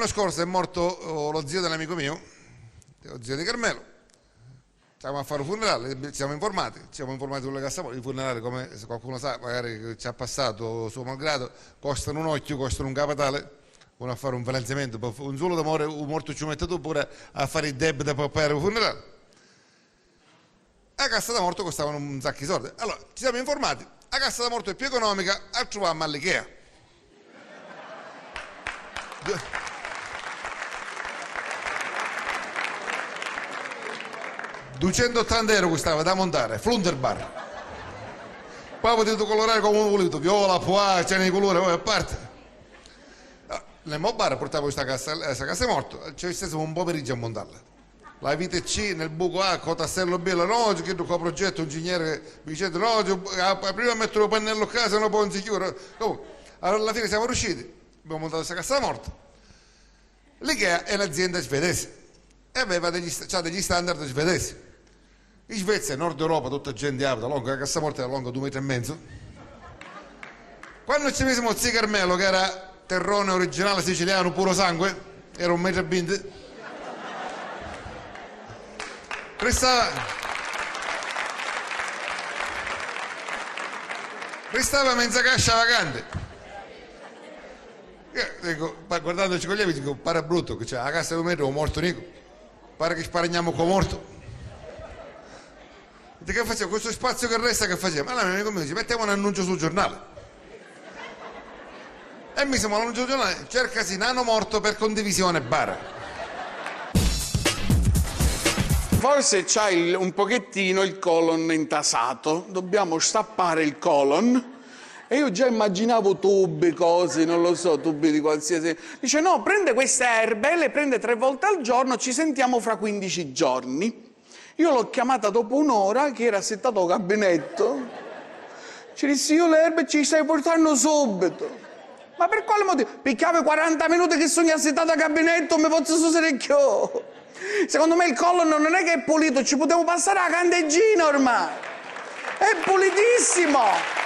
L'anno scorso è morto lo zio dell'amico mio, lo zio di Carmelo. Stiamo a fare un funerale, ci siamo informati sulle cassaforte. I funerali, come se qualcuno sa, magari ci ha passato suo malgrado, costano un occhio, costano un capitale. Uno a fare un finanziamento, un solo d'amore, un morto ci mette tu pure a fare i debiti per pagare il funerale. La cassa da morto costavano un sacco di soldi. Allora, ci siamo informati, la cassa da morto è più economica, la trovammo all'Ikea. 280 euro costava da montare, Flunderbar. Poi potete colorare come uno volete, viola, pois, c'è nei colori, poi a parte. Nel Mobar portavo questa cassa morto, ci stessimo un pomeriggio a montarla. La vite C nel buco A, con tassello B, no, che con progetto, un ingegnere mi dice no, prima mettere il pannello a casa, no, poi non si chiude. Allora alla fine siamo riusciti, abbiamo montato questa cassa morta. L'Ikea è un'azienda svedese e aveva degli standard svedesi. In Svezia, Nord Europa, tutta gente alta, la cassa morta era lunga 2,5 metri. Quando ci misimo zio Carmelo, che era terrone originale siciliano, puro sangue, era 1,20 m. Restava mezza cascia vacante. Io dico, guardandoci con gli amici, dico, pare brutto, che c'è la cassa di 1 metro, morto Nico. Pare che sparagniamo con morto. E che facciamo? Questo spazio che resta che facciamo? Allora mio amico mi dice, mettiamo un annuncio sul giornale. E mi siamo all'annuncio sul giornale, cercasi nano morto per condivisione bar. Forse c'hai un pochettino il colon intasato, dobbiamo stappare il colon. E io già immaginavo tubi, cose, non lo so, tubi di qualsiasi... Dice no, prende queste erbe, le prende 3 volte al giorno, ci sentiamo fra 15 giorni. Io l'ho chiamata dopo un'ora, che era settato al gabinetto. Ci dissi, io le erbe ci stai portando subito. Ma per quale motivo? Perché avevo 40 minuti che sono assettato al gabinetto, mi posso sostenere. Secondo me il colon non è che è pulito, ci potevo passare la candeggina ormai. È pulitissimo.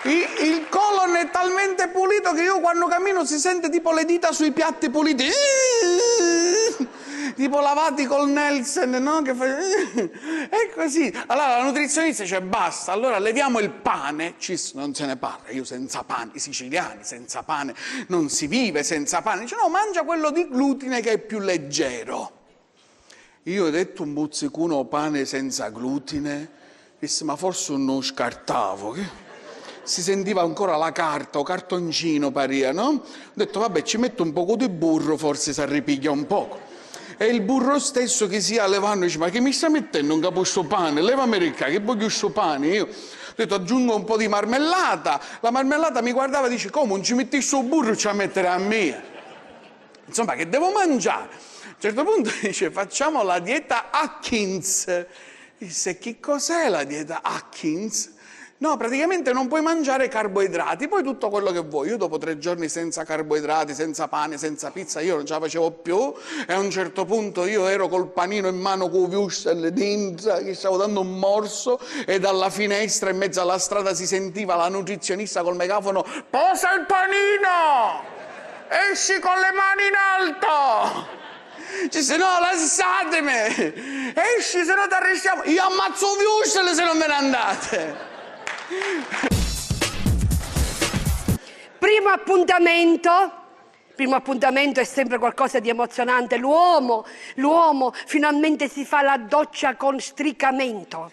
Il colon è talmente pulito che io quando cammino si sente tipo le dita sui piatti puliti. Tipo lavati col Nelson, no? Che fa... È così. Allora la nutrizionista dice basta, allora leviamo il pane. Non se ne parla, io senza pane, i siciliani senza pane, non si vive senza pane. Dice no, mangia quello di glutine che è più leggero. Io ho detto un buzzicuno pane senza glutine, disse ma forse non scartavo. Si sentiva ancora la carta o cartoncino paria, no? Ho detto vabbè ci metto un poco di burro, forse si arripiglia un poco. E il burro stesso che si levando dice ma che mi sta mettendo un capo sto pane? Levami ricca, che voglio sto pane? Io ho detto aggiungo un po' di marmellata. La marmellata mi guardava e dice come non ci metti sto burro, ci a mettere a me? Insomma che devo mangiare? A un certo punto dice facciamo la dieta Atkins. Disse che cos'è la dieta Atkins? No, praticamente non puoi mangiare carboidrati, poi tutto quello che vuoi. Io dopo 3 giorni senza carboidrati, senza pane, senza pizza, io non ce la facevo più e a un certo punto io ero col panino in mano con wurstel dentro, che stavo dando un morso e dalla finestra in mezzo alla strada si sentiva la nutrizionista col megafono posa il panino, esci con le mani in alto. Dice no, lasciatemi, esci se no ti arrestiamo, io ammazzo wurstel se non me ne andate. Primo appuntamento è sempre qualcosa di emozionante. L'uomo finalmente si fa la doccia con stricamento.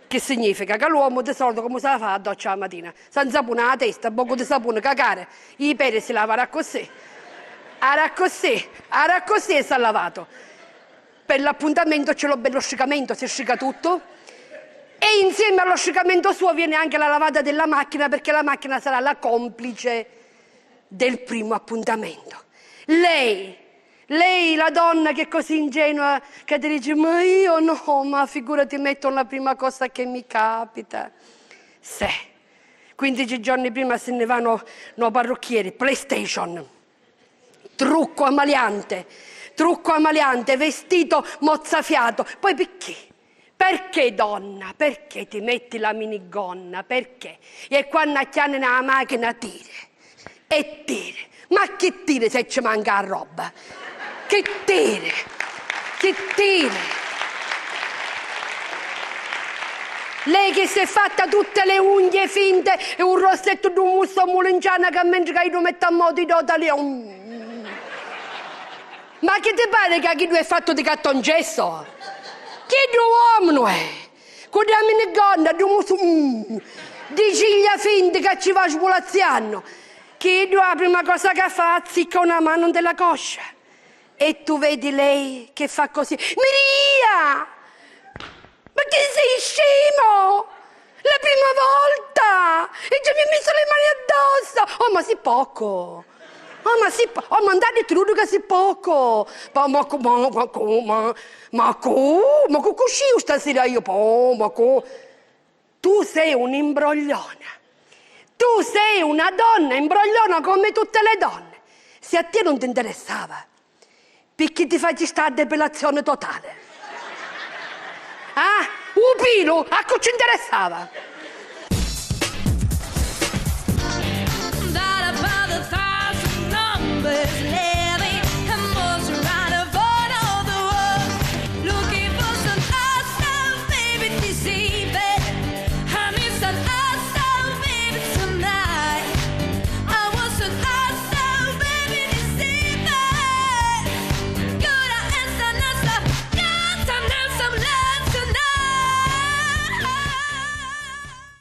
Che significa? Che l'uomo di solito come se la fa la doccia la mattina? Senza sapone la testa, poco di sapone, cacare, i peli si lavano così. Così e si è lavato. Per l'appuntamento c'è lo bello stricamento, si asciuga tutto. E insieme allo asciugamento suo viene anche la lavata della macchina, perché la macchina sarà la complice del primo appuntamento. Lei, la donna che è così ingenua, che ti dice ma io no, ma figurati metto la prima cosa che mi capita. 15 giorni prima se ne vanno no parrucchieri, PlayStation, trucco amaliante, vestito mozzafiato. Poi perché? Perché donna? Perché ti metti la minigonna? Perché? E quando chiani nella macchina tiri. E tiri. Ma che tiri se ci manca la roba? Che tiri? Che tiri? Lei che si è fatta tutte le unghie finte e un rossetto di un musto mulinciano che mentre che io metto a modo di totali. Ma che ti pare che chi tu è fatto di cartongesso? Chi tu uomo è? Con la minigonna di un musto di ciglia finte che ci va svolaziando. Chi tu la prima cosa che fa azzicca una mano della coscia. E tu vedi lei che fa così. Maria! Ma che sei scemo? La prima volta! E già mi hai messo le mani addosso! Oh, ma si poco! Oh, ma si poco! Oh, ma andate trudo che si poco! Ma così stasera io? Tu sei un imbrogliona! Tu sei una donna imbrogliona come tutte le donne! Se a te non ti interessava, perché ti fai sta depilazione totale? Ah, un pilo, a cosa ci interessava?